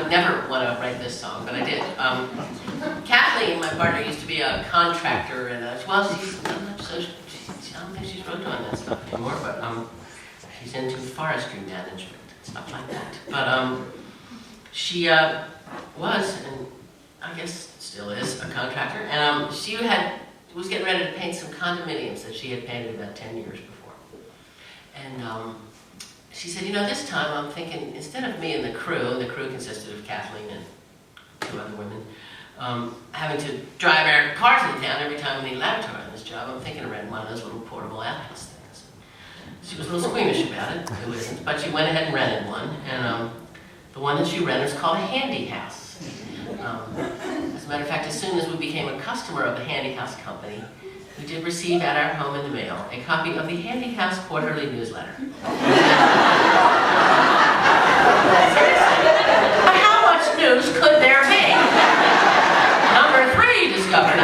would never want to write this song, but I did. Kathleen, my partner, used to be a contractor, and well, I don't think she's really doing that stuff anymore, but she's into forestry management and stuff like that. But she was, and I guess still is, a contractor, and she was getting ready to paint some condominiums that she had painted about 10 years before. And she said, this time I'm thinking, instead of me and the crew consisted of Kathleen and 2 other women, having to drive our cars into town every time we need a laboratory on this job, I'm thinking of renting one of those little portable outhouse things. She was a little squeamish about it, who isn't, but she went ahead and rented one, and the one that she rented was called a Handy House. As a matter of fact, as soon as we became a customer of the Handy House company, we did receive at our home in the mail a copy of the Handy House Quarterly Newsletter. But how much news could there be? Number 3 discovered.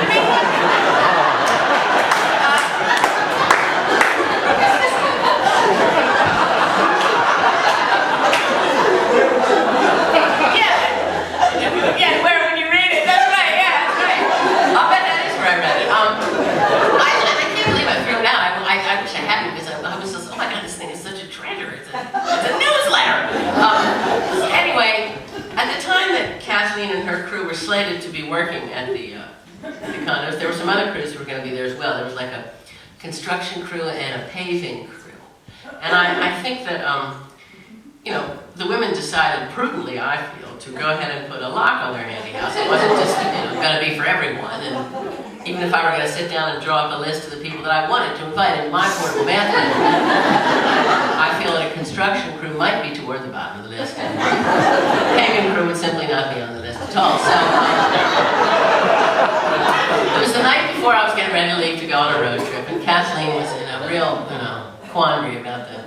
Yeah, where when you read it, that's right, yeah, that's right. I'll bet that is where I read it. I can't believe I threw it out. I wish I hadn't, because I was just, oh my God, this thing is such a treasure. It's a newsletter. Anyway, at the time that Kathleen and her crew were slated to be working at the condos, there were some other crews who were going to be there as well. There was like a construction crew and a paving crew. And I think that, the women decided prudently, I feel, to go ahead and put a lock on their Handy House. It wasn't just, going to be for everyone. And even if I were going to sit down and draw up a list of the people that I wanted to invite into my portable bathroom, I feel that a construction crew might be toward the bottom of the list, and the paving crew would simply not be on the list at all. So it was the night before I was getting ready to leave to go on a road trip, and Kathleen was in a real, quandary about the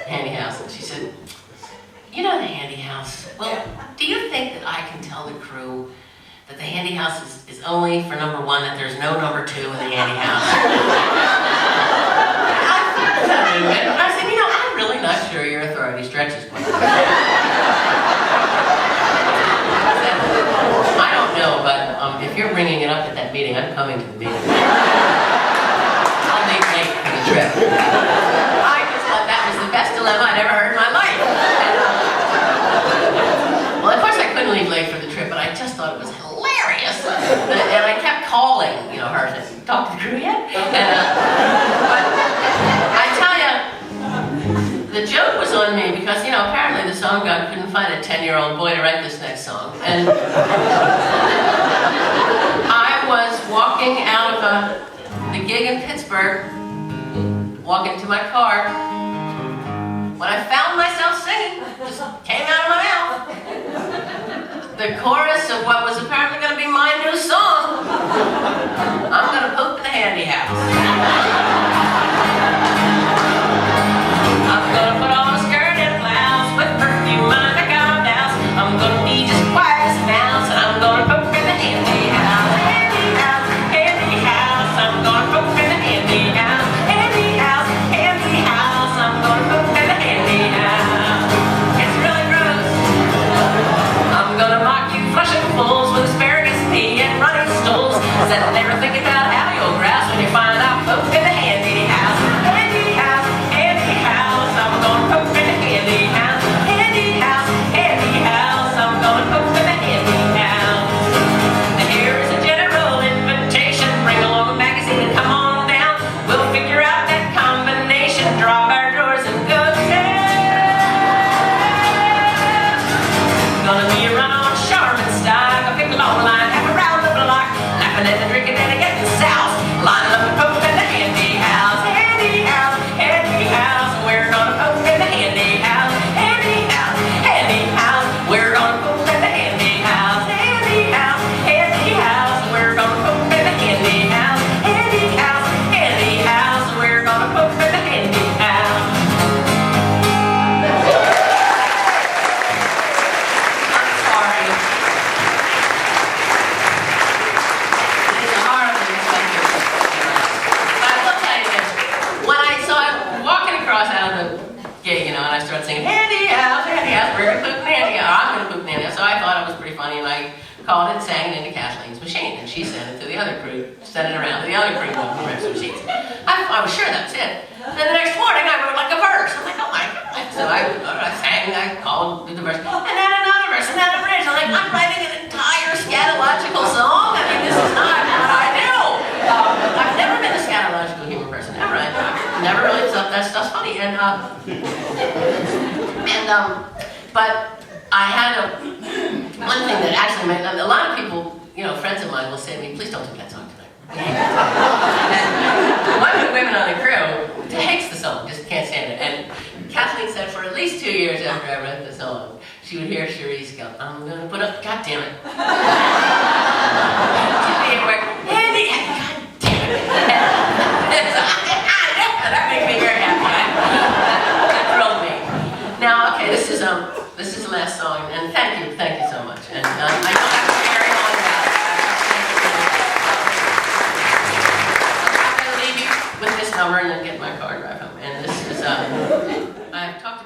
Handy House, and she said, the Handy House, well, do you think that I can tell the crew that the Handy House is only for number 1, that there's no number 2 in the Handy House? I said, I'm really not sure your authority stretches quite that far. I don't know, but if you're bringing it up at that meeting, I'm coming to the meeting. I'll make late for the trip. I just thought that was the best dilemma I'd ever heard in my life. Well, of course I couldn't leave late for the trip, but I just thought it was hilarious. And I kept calling, her to talk to the crew yet. But I tell you, the joke was on me because, apparently the song god couldn't find a 10-year-old boy to write this next song. And I was walking out of the gig in Pittsburgh, walking to my car, when I found myself singing, just came out of my mouth, the chorus of what was apparently going to be my new song, I'm going to poke the Handy House. I'm going to put on a skirt and blouse with perfume on the house. I'm going to be just quiet as a mouse, and I'm going to poke the Handy House. Handy House, Handy House, I'm going to poke the Handy House. Handy House, Handy House, I'm going to poke the Handy House. It's really gross. I'm going to mock you flushing fools with asparagus pea and running stools. Sitting there thinking about how you'll grouse when you find out poke in the Handy funny, and I called it, sang it into Kathleen's machine, and she sent it to the other crew, sent it around to the other crew of the rest of the machines. I was sure that was it. Then the next morning, I wrote like a verse. I'm like, oh my God. So I sang, I called, did the verse, and then another verse, and then a bridge. I'm like, I'm writing an entire scatological song? I mean, this is not what I do. I've never been a scatological humor person, ever. I've never really thought that stuff's funny. But I had one thing that actually made, a lot of people, friends of mine will say to me, please don't do that song tonight. And one of the women on the crew hates the song, just can't stand it. And Kathleen said for at least 2 years after I wrote the song, she would hear Cherise go, I'm going to put up, God damn it. She'd be everywhere, Andy, God damn it. That makes me very happy. That thrilled me. Now, okay, this is the last song, and thank you so much. And I don't have to carry on about it. I'm going to leave you with this number and then get my car and drive home. And this is, I've talked